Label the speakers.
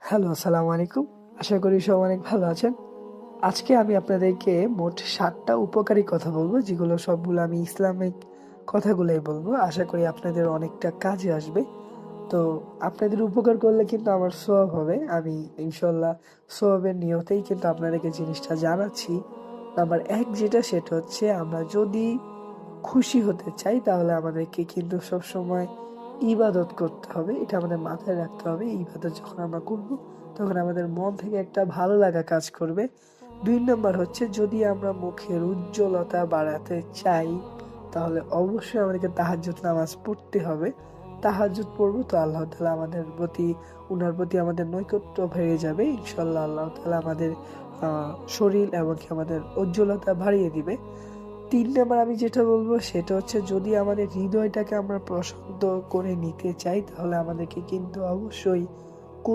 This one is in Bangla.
Speaker 1: হ্যালো, আসসালামু আলাইকুম। আশা করি সবাই অনেক ভালো আছেন। আজকে আমি আপনাদেরকে মোট ৭ টা উপকারী কথা বলব, যেগুলো সবগুলো আমি ইসলামিক কথাগুলাই বলব। আশা করি আপনাদের অনেকটা কাজে আসবে। তো আপনাদের উপকার করলে কিন্তু আমার সওয়াব হবে। আমি ইনশাআল্লাহ সওয়াবের নিয়তেই কিন্তু আপনাদেরকে জিনিসটা জানাচ্ছি। নাম্বার ১ যেটা সেটা হচ্ছে আমরা যদি খুশি হতে চাই তাহলে আমাদেরকে কিন্তু সবসময় ইবাদত করতে হবে। এটা আমাদের মাথায় রাখতে হবে। ইবাদত যখন আমরা করব, তখন আমাদের মন থেকে একটা ভালো লাগা কাজ করবে। ২ নাম্বার হচ্ছে যদি আমরা মুখের উজ্জ্বলতা বাড়াতে চাই, তাহলে অবশ্যই আমাদেরকে তাহাজ্জুদ নামাজ পড়তে হবে। তাহাজ্জুদ পড়বো তো আল্লাহ তাআলা আমাদের প্রতি উনার প্রতি আমাদের নৈকট্য বেড়ে যাবে। ইনশাআল্লাহ আল্লাহ তাআলা আমাদের আ শরীর এবং কি আমাদের উজ্জ্বলতা বাড়িয়ে দিবে। ৩ নাম্বার আমি যেটা বলব সেটা হচ্ছে যদি আমাদের হৃদয়টাকে আমরা প্রশান্ত করে নিতে চাই তাহলে আমাদেরকে কিন্তু অবশ্যই